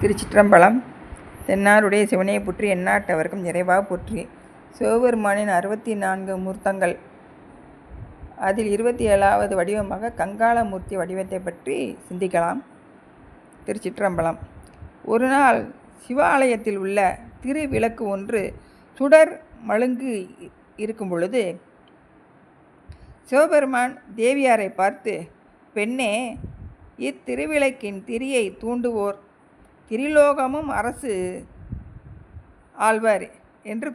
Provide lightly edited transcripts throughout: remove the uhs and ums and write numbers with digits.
திருச்சிற்றம்பலம். தென்னாருடைய சிவனையை போற்றி, எந்நாட்டவர்க்கும் நிறைவாக போற்றி. சிவபெருமானின் 64 மூர்த்தங்கள், அதில் 27வது வடிவமாக கங்காளமூர்த்தி வடிவத்தை பற்றி சிந்திக்கலாம். திருச்சிற்றம்பலம். ஒரு நாள் சிவாலயத்தில் உள்ள திருவிளக்கு ஒன்று சுடர் மழுங்கு இருக்கும் பொழுது சிவபெருமான் தேவியாரை பார்த்து, பெண்ணே, இத்திருவிளக்கின் திரியை தூண்டுவோர் திரிலோகமும் அரசு ஆழ்வர் என்று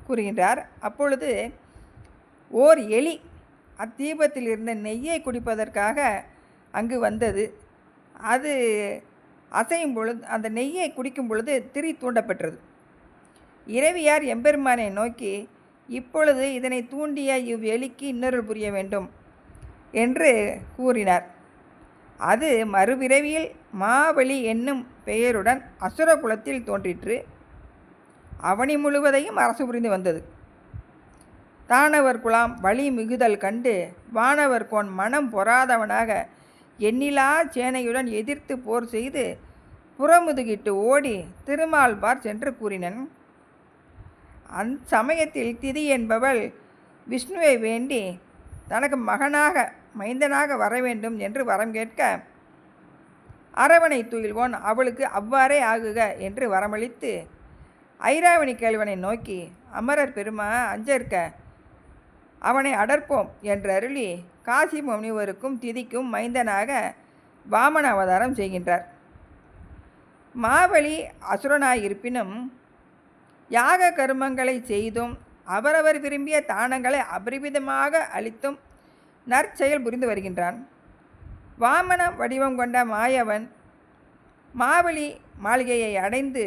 கூறுகின்றார். அப்பொழுது ஓர் எலி அத்தீபத்தில் இருந்த நெய்யை குடிப்பதற்காக அங்கு வந்தது. அது அசையும் பொழுது, அந்த நெய்யை குடிக்கும் பொழுது திரி தூண்டப்பெற்றது. இறைவியார் எம்பெருமானை நோக்கி, இப்பொழுது இதனை தூண்டிய இவ்வெளிக்கு இன்னொரு புரிய வேண்டும் என்று கூறினார். அது மறுபிறவியில் மாவலி என்னும் பெயருடன் அசுர குலத்தில் தோன்றிற்று. அவனி முழுவதையும் அரசு புரிந்து வந்தது. தானவர் குலாம் வழி மிகுதல் கண்டு வானவர் கோன் மனம் பொறாதவனாக எண்ணிலா சேனையுடன் எதிர்த்து போர் செய்து புறமுதுகிட்டு ஓடி திருமால்பார் சென்று கூறினன். அச்சமயத்தில் திதி என்பவள் விஷ்ணுவை வேண்டி தனக்கு மைந்தனாக வர வேண்டும் என்று வரம் கேட்க, அரவணை துயில்வோன் அவளுக்கு அவ்வாறே ஆகுக என்று வரமளித்து ஐராவணி கேள்வனை நோக்கி, அமரர் பெருமா அஞ்சற்க, அவனை அடர்ப்போம் என்று அருளி காசி முனிவருக்கும் திதிக்கும் மைந்தனாக வாமன அவதாரம் செய்கின்றார். மாவலி அசுரனாயிருப்பினும் யாக கருமங்களை செய்தும் அவரவர் விரும்பிய தானங்களை அபரிமிதமாக அளித்தும் நற்செயல் புரிந்து வருகின்றான். வாமன வடிவம் கொண்ட மாயவன் மாவலி மாளிகையை அடைந்து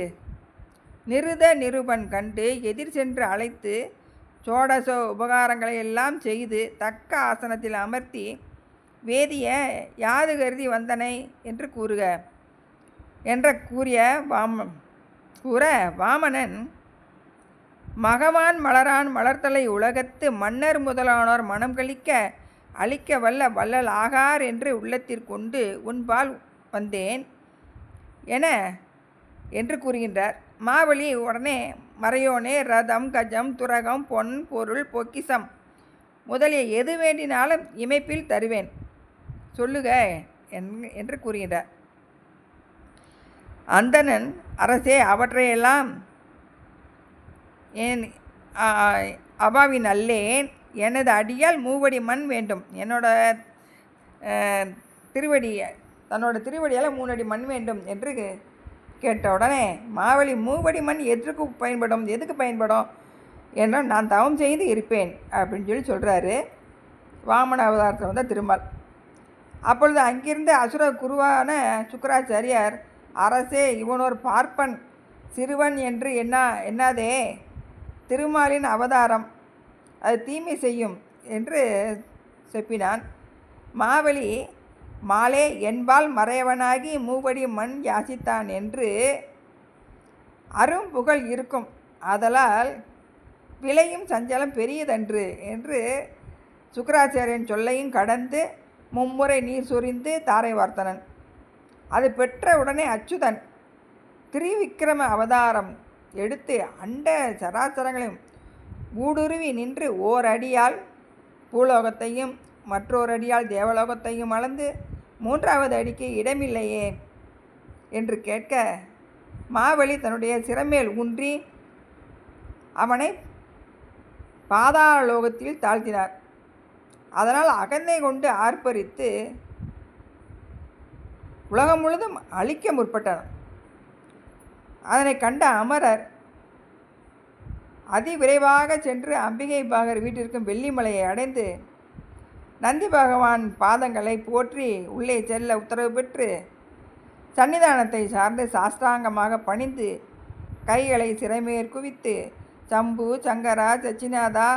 நிருத நிருபன் கண்டு எதிர் சென்று அழைத்து சோடச உபகாரங்களை எல்லாம் செய்து தக்க ஆசனத்தில் அமர்த்தி, வேதிய யாது கருதி வந்தனை என்று கூறுக என்ற கூற வாமனன், மகவான் மலரான் மலர்த்தலை உலகத்து மன்னர் முதலானோர் மனம் கழிக்க அழிக்க வல்லல் ஆகார் என்று உள்ளத்திற்கொண்டு உன்பால் வந்தேன் என்று கூறுகின்றார். மாவலி உடனே, மறையோனே, ரதம் கஜம் துரகம் பொன் பொருள் பொக்கிசம் முதலிய எது வேண்டினாலும் இமைப்பில் தருவேன், சொல்லுக என்று கூறுகின்றார். அந்தணன், அரசே, அவற்றையெல்லாம் என் அபாவின் அல்லேன், எனது அடியால் மூவடி மண் வேண்டும், தன்னோட திருவடியால் 3 அடி மண் வேண்டும் என்று கேட்ட உடனே மாவலி, மூவடி மண் எதுக்கு பயன்படும் என்றால், நான் தவம் செய்து இருப்பேன் அப்படின்னு சொல்கிறாரு வாமன அவதாரத்தில் வந்த திருமால். அப்பொழுது அங்கிருந்து அசுர குருவான சுக்கராச்சாரியார், அரசே, இவனோர் பார்ப்பன் சிறுவன் என்று எண்ணாதே, திருமாலின் அவதாரம், அது தீமை செய்யும் என்று செப்பினான். மாவலி, மாலே என்பால் மறையவனாகி மூவடி மண் யாசித்தான் என்று அரும் புகழ் இருக்கும், ஆதலால் விளையும் சஞ்சலம் பெரியதன்று என்று சுக்கராச்சாரியன் சொல்லையும் கடந்து மும்முறை நீர் சொரிந்து தாரை வார்த்தனன். அது பெற்ற உடனே அச்சுதன் திரிவிக்கிரம அவதாரம் எடுத்து அண்ட சராசரங்களையும் ஊடுருவி நின்று ஓர் அடியால் பூலோகத்தையும் மற்றொரு அடியால் தேவலோகத்தையும் அளந்து 3வது அடிக்கு இடமில்லையே என்று கேட்க, மாவலி தன்னுடைய சிறமேல் ஊன்றி அவனை பாதாளலோகத்தில் தாழ்த்தினார். அதனால் அகந்தை கொண்டு ஆர்ப்பரித்து உலகம் முழுதும் அழிக்க முற்பட்டனர். அதனை கண்ட அமரர் அதிவிரைவாக சென்று அம்பிகை பாகர் வீட்டிற்கும் வெள்ளிமலையை அடைந்து நந்தி பகவான் பாதங்களை போற்றி உள்ளே செல்ல உத்தரவு பெற்று சன்னிதானத்தை சார்ந்து சாஷ்டாங்கமாக பணிந்து கைகளை சிறைமேற் குவித்து சம்பு சங்கரா சச்சிநாதா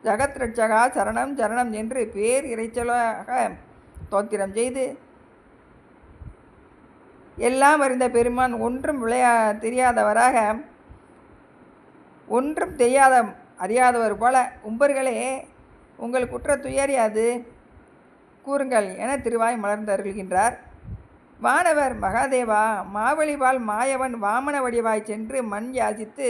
ஜகத்ரட்சகா சரணம் சரணம் என்று பேர் இறைச்சலாக தோத்திரம் செய்து, எல்லாம் அறிந்த பெருமான் ஒன்றும் தெரியாதவராக, ஒன்றும் அறியாதவர் போல, உம்பர்களே, உங்கள் குற்ற துயர் யாது கூறுங்கள் என திருவாய் மலர்ந்து அருள்கின்றார். வானவர் மகாதேவா, மாவலிவால் மாயவன் வாமன வடிவாய் சென்று மண் யாசித்து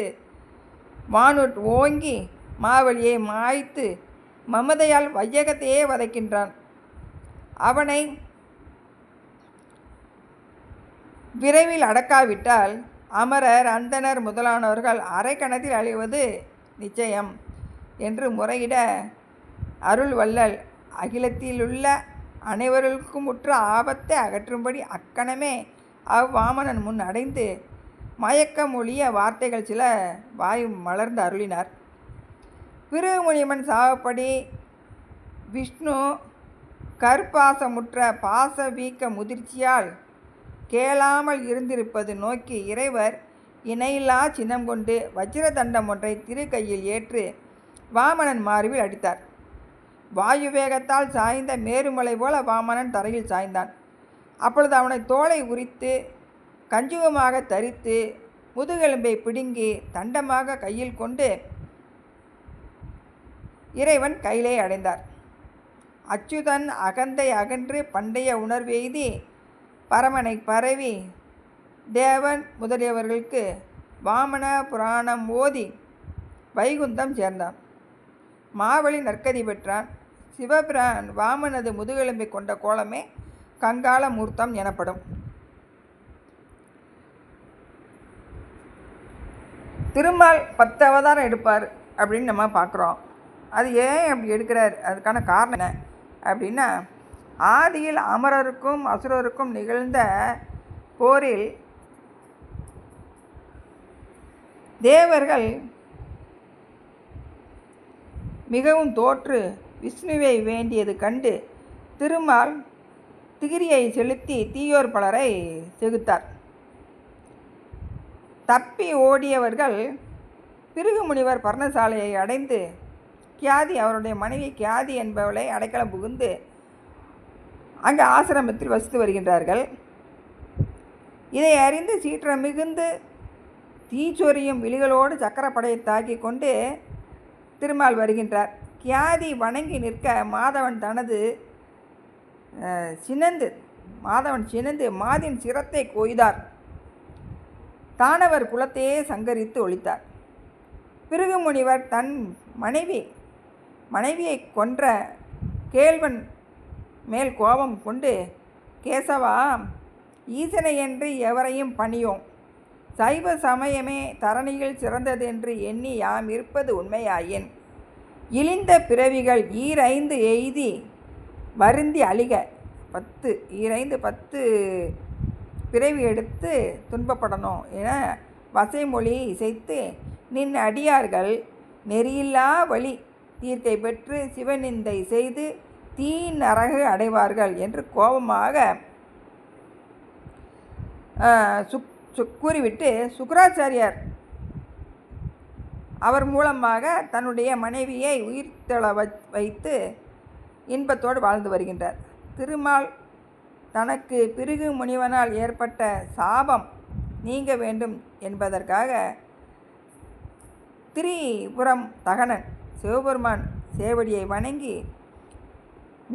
வானுட் ஓங்கி மாவலியை மாய்த்து மமதையால் வையகத்தையே வதைக்கின்றான். அவனை விரைவில் அடக்காவிட்டால் அமரர் அந்தனர் முதலானவர்கள் அரைக்கணத்தில் அழிவது நிச்சயம் என்று முறையிட, அருள் வள்ளல் அகிலத்திலுள்ள அனைவருக்கும் உற்ற ஆபத்தை அகற்றும்படி அக்கணமே அவ்வாமனன் முன் அடைந்து மயக்கமொழிய வார்த்தைகள் சில வாய் மலர்ந்து அருளினார். பிருகுமுனிவன் சாவப்படி விஷ்ணு கற்பாசமுற்ற பாச வீக்க முதிர்ச்சியால் கேளாமல் இருந்திருப்பது நோக்கி இறைவர் இணையில்லா சின்னம் கொண்டு வஜ்ர தண்டம் ஒன்றை திரு கையில் ஏற்று வாமனன் மார்பில் அடித்தார். வாயு வேகத்தால் சாய்ந்த மேருமலை போல வாமனன் தரையில் சாய்ந்தான். அப்பொழுது அவனை தோலை உரித்து கஞ்சுகமாக தரித்து முதுகெலும்பை பிடுங்கி தண்டமாக கையில் கொண்டு இறைவன் கையிலே அடைந்தார். அச்சுதன் அகந்தை அகன்று பண்டைய உணர்வெய்தி பரமனை பரவி தேவன் முதலியவர்களுக்கு வாமன புராணம் ஓதி வைகுந்தம் சேர்ந்தான். மாவலி நற்கதி பெற்றான். சிவபிரான் வாமனது முதுகெலும்பை கொண்ட கோலமே கங்காள மூர்த்தம் எனப்படும். திருமால் 10 அவதாரம் எடுப்பார் அப்படின்னு நம்ம பார்க்குறோம். அது ஏன் அப்படி எடுக்கிறார், அதுக்கான காரணம் என்ன அப்படின்னா, ஆதியில் அமரருக்கும் அசுரருக்கும் நிகழ்ந்த போரில் தேவர்கள் மிகவும் தோற்று விஷ்ணுவை வேண்டியது கண்டு திருமால் திகிரியை செலுத்தி தீயோர் பலரை செகுத்தார். தப்பி ஓடியவர்கள் பிருகு முனிவர் பர்ணசாலையை அடைந்து கியாதி அவருடைய மனைவி கியாதி என்பவளை அடைக்கலம் புகுந்து அங்கே ஆசிரமத்தில் வசித்து வருகின்றார்கள். இதை அறிந்து சீற்றம் மிகுந்து தீச்சொரியும் விழிகளோடு சக்கரப்படையை தாக்கி கொண்டு திருமால் வருகின்றார். கியாதி வணங்கி நிற்க மாதவன் சினந்து மாதின் சிரத்தை கொய்தார். தானவர் குலத்தையே சங்கரித்து ஒழித்தார். பிருகு முனிவர் தன் மனைவியை கொன்ற கேள்வன் மேல் கோபம் கொண்டு, கேசவா, ஈசனை என்று எவரையும் பணியோம், சைவ சமயமே தரணியில் சிறந்தது என்று எண்ணி யாம் இருப்பது உண்மையாயின் இழிந்த பிறவிகள் 5 எய்தி வருந்தி அழிக 10 பிறவி எடுத்து துன்பப்படணும் என வசைமொழி இசைத்து நின் அடியார்கள் நெறியில்லா வழி தீர்க்கை பெற்று சிவநிந்தை செய்து தீ நரகு அடைவார்கள் என்று கோபமாக கூறிவிட்டு சுக்கிராச்சாரியார் அவர் மூலமாக தன்னுடைய மனைவியை உயிர்த்தெழ வைத்து இன்பத்தோடு வாழ்ந்து வருகின்றார். திருமால் தனக்கு பிருகு முனிவனால் ஏற்பட்ட சாபம் நீங்க வேண்டும் என்பதற்காக திரிபுரம் தகனன் சிவபெருமான் சேவடியை வணங்கி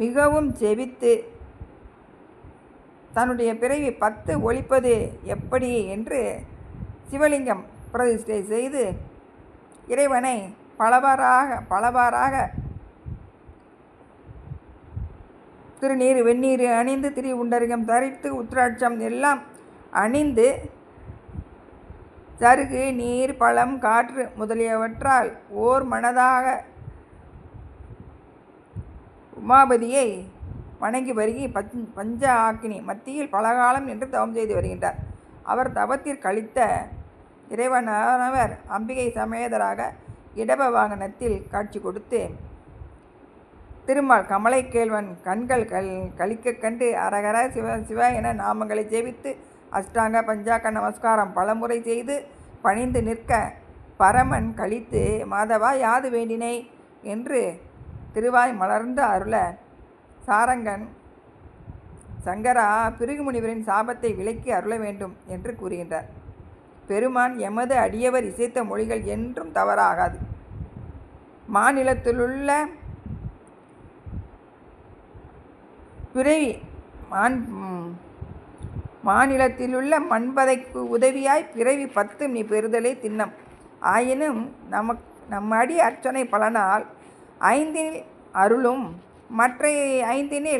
மிகவும் செபித்து தன்னுடைய பிறவி 10 ஒழிப்பது எப்படி என்று சிவலிங்கம் பிரதிஷ்டை செய்து இறைவனை பலவாறாக திருநீர் வெந்நீர் அணிந்து திரிவுண்டரிகம் தரித்து உத்திராட்சம் எல்லாம் அணிந்து சருகு நீர் பழம் காற்று முதலியவற்றால் ஓர் மனதாக உமாபதியை வணங்கி வருகி பஞ்ச ஆக்கினி மத்தியில் பலகாலம் என்று தவம் செய்து வருகின்றார். அவர் தவத்தில் கழித்த இறைவனானவர் அம்பிகை சமேதராக இடப வாகனத்தில் காட்சி கொடுத்து திருமால் கமலை கேள்வன் கண்கள் கழிக்க கண்டு அரகர சிவ சிவ என நாமங்களை ஜெபித்து அஷ்டாங்க பஞ்சாக்க நமஸ்காரம் பலமுறை செய்து பணிந்து நிற்க பரமன் கழித்து மாதவா யாது வேண்டினை என்று திருவாய் மலர்ந்து அருள சாரங்கன் சங்கரா பிருகு முனிவரின் சாபத்தை விலக்கி அருள வேண்டும் என்று கூறுகின்றார். பெருமான் எமது அடியவர் இசைத்த மொழிகள் என்றும் தவறாகாது. மாநிலத்திலுள்ள பிறவி மாநிலத்திலுள்ள மண்பதைக்கு உதவியாய் பிறவி 10 நீ பெறுதலே திண்ணம். ஆயினும் நம்மடி அர்ச்சனை பலனால் 5 அருளும் மற்ற 5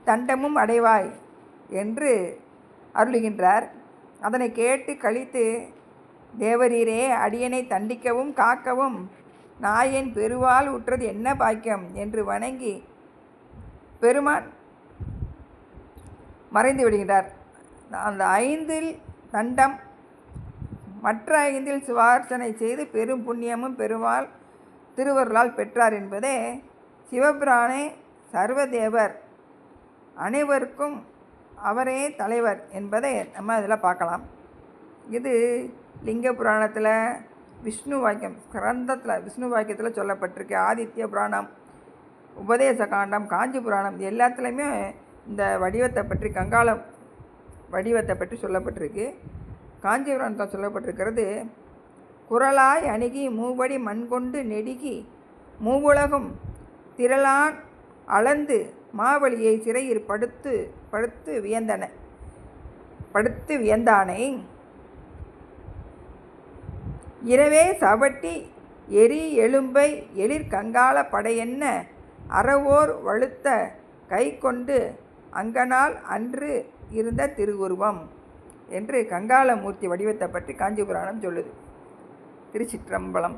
தண்டமும் அடைவாய் என்று அருளுகின்றார். அதனை கேட்டு கழித்து, தேவரீரே, அடியனை தண்டிக்கவும் காக்கவும் நாயன் பெருவாள் உற்றது என்ன பாக்கியம் என்று வணங்கி பெருமான் மறைந்து விடுகின்றார். அந்த 5 தண்டம் மற்ற 5 சிவார்ச்சனை செய்து பெரும் புண்ணியமும் பெருமாள் திருவருளால் பெற்றார் என்பதே சிவபிரானே சர்வதேவர், அனைவருக்கும் அவரே தலைவர் என்பதை நம்ம இதில் பார்க்கலாம். இது லிங்க புராணத்தில் விஷ்ணு வாக்கியம் கிரந்தத்தில் விஷ்ணு வாக்கியத்தில் சொல்லப்பட்டிருக்கு. ஆதித்ய புராணம், உபதேச காண்டம், காஞ்சி புராணம் எல்லாத்துலேயுமே இந்த வடிவத்தை பற்றி கங்காளம் வடிவத்தை பற்றி சொல்லப்பட்டிருக்கு. காஞ்சி புராணத்தில் சொல்லப்பட்டிருக்கிறது, குரலாய் அணுகி மூவடி மண்கொண்டு நெடுகி மூவுலகும் திரளான் அளந்து மாவலியை சிறையில் படுத்து வியந்தானை இரவே சவட்டி எரி எலும்பை எழிற்கங்காள படையென்ன அறவோர் வழுத்த கை கொண்டு அங்கனால் அன்று இருந்த திருவுருவம் என்று கங்காளமூர்த்தி வடிவத்தை பற்றி காஞ்சி புராணம் சொல்லுது. திருச்சிற்றம்பலம்.